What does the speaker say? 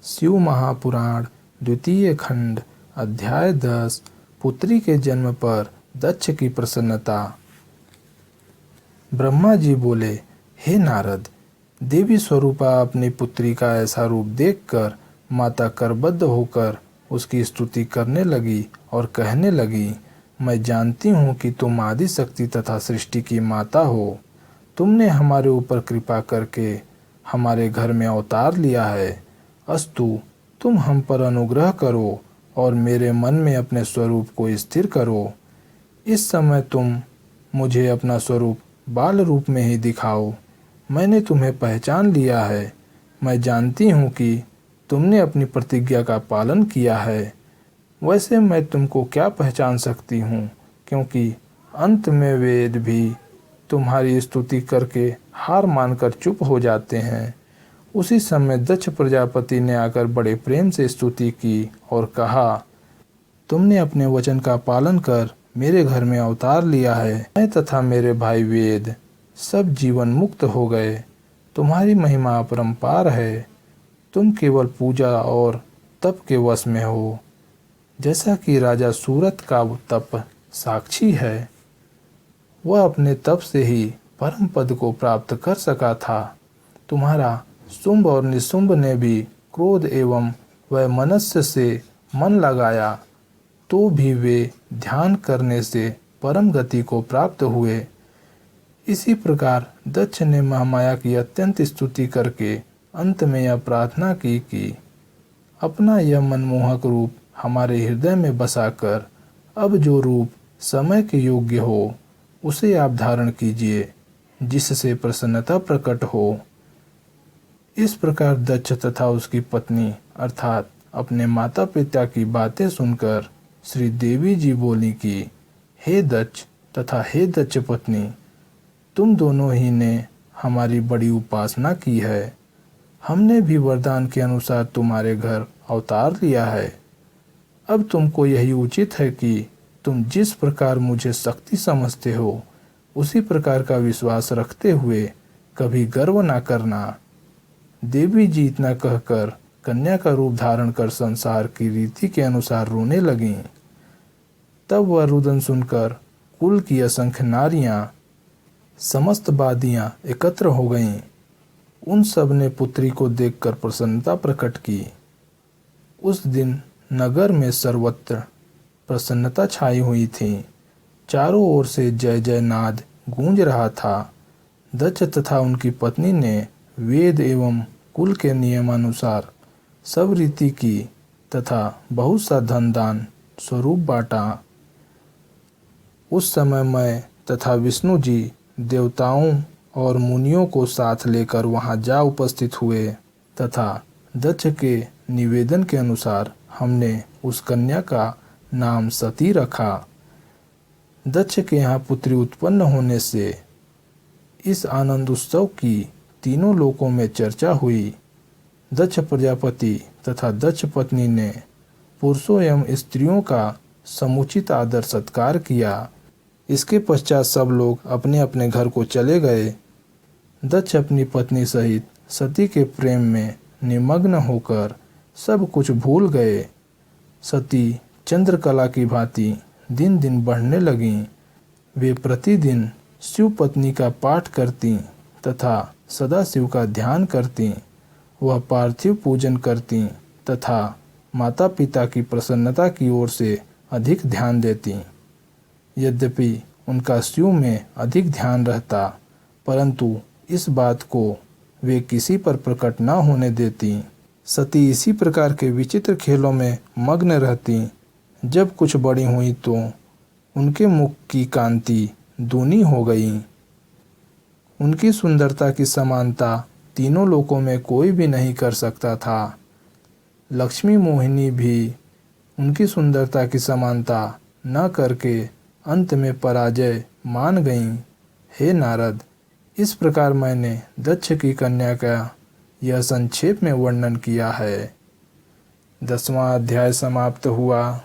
शिव महापुराण द्वितीय खंड अध्याय 10 पुत्री के जन्म पर दक्ष की प्रसन्नता। ब्रह्मा जी बोले, हे नारद, देवी स्वरूपा अपनी पुत्री का ऐसा रूप देखकर माता करबद्ध होकर उसकी स्तुति करने लगी और कहने लगी, मैं जानती हूँ कि तुम आदि शक्ति तथा सृष्टि की माता हो। तुमने हमारे ऊपर कृपा करके हमारे घर में अवतार लिया है। अस्तु, तुम हम पर अनुग्रह करो और मेरे मन में अपने स्वरूप को स्थिर करो। इस समय तुम मुझे अपना स्वरूप बाल रूप में ही दिखाओ। मैंने तुम्हें पहचान लिया है। मैं जानती हूँ कि तुमने अपनी प्रतिज्ञा का पालन किया है। वैसे मैं तुमको क्या पहचान सकती हूँ, क्योंकि अंत में वेद भी तुम्हारी स्तुति करके हार मानकर चुप हो जाते हैं। उसी समय दक्ष प्रजापति ने आकर बड़े प्रेम से स्तुति की और कहा, तुमने अपने वचन का पालन कर मेरे घर में अवतार लिया है। मैं तथा मेरे भाई वेद सब जीवन मुक्त हो गए। तुम्हारी महिमा अपरंपार है। तुम केवल पूजा और तप के वश में हो, जैसा कि राजा सूरत का तप साक्षी है। वह अपने तप से ही परम पद को प्राप्त कर सका था। तुम्हारा शुंभ और निशुंभ ने भी क्रोध एवं वैमनस्य से मन लगाया, तो भी वे ध्यान करने से परम गति को प्राप्त हुए। इसी प्रकार दक्ष ने महामाया की अत्यंत स्तुति करके अंत में यह प्रार्थना की कि अपना यह मनमोहक रूप हमारे हृदय में बसाकर अब जो रूप समय के योग्य हो उसे आप धारण कीजिए, जिससे प्रसन्नता प्रकट हो। इस प्रकार दक्ष तथा उसकी पत्नी अर्थात अपने माता पिता की बातें सुनकर श्री देवी जी बोली कि हे दक्ष तथा हे दक्ष पत्नी, तुम दोनों ही ने हमारी बड़ी उपासना की है। हमने भी वरदान के अनुसार तुम्हारे घर अवतार लिया है। अब तुमको यही उचित है कि तुम जिस प्रकार मुझे शक्ति समझते हो उसी प्रकार का विश्वास रखते हुए कभी गर्व ना करना। देवी जी इतना कहकर कन्या का रूप धारण कर संसार की रीति के अनुसार रोने लगीं। तब वह रुदन सुनकर कुल की असंख्य नारियां, समस्त बादियां एकत्र हो गईं। उन सब ने पुत्री को देखकर प्रसन्नता प्रकट की। उस दिन नगर में सर्वत्र प्रसन्नता छाई हुई थी। चारों ओर से जय जय नाद गूंज रहा था। दक्ष तथा उनकी पत्नी ने वेद एवं कुल के नियमानुसार सब रीति की तथा बहुत सा धन दान स्वरूप बांटा। उस समय मैं तथा विष्णु जी देवताओं और मुनियों को साथ लेकर वहां जा उपस्थित हुए तथा दक्ष के निवेदन के अनुसार हमने उस कन्या का नाम सती रखा। दक्ष के यहाँ पुत्री उत्पन्न होने से इस आनंद उत्सव की तीनों लोकों में चर्चा हुई। दक्ष प्रजापति तथा दक्ष पत्नी ने पुरुषों एवं स्त्रियों का समुचित आदर सत्कार किया। इसके पश्चात सब लोग अपने अपने घर को चले गए। दक्ष अपनी पत्नी सहित सती के प्रेम में निमग्न होकर सब कुछ भूल गए। सती चंद्रकला की भांति दिन दिन बढ़ने लगीं। वे प्रतिदिन शिव पत्नी का पाठ करती तथा सदा शिव का ध्यान करती। वह पार्थिव पूजन करती तथा माता पिता की प्रसन्नता की ओर से अधिक ध्यान देती। यद्यपि उनका शिव में अधिक ध्यान रहता, परंतु इस बात को वे किसी पर प्रकट न होने देती। सती इसी प्रकार के विचित्र खेलों में मग्न रहती। जब कुछ बड़ी हुई तो उनके मुख की कांति दूनी हो गई। उनकी सुंदरता की समानता तीनों लोकों में कोई भी नहीं कर सकता था। लक्ष्मी मोहिनी भी उनकी सुंदरता की समानता न करके अंत में पराजय मान गईं। हे नारद, इस प्रकार मैंने दक्ष की कन्या का यह संक्षेप में वर्णन किया है। 10वां अध्याय समाप्त हुआ।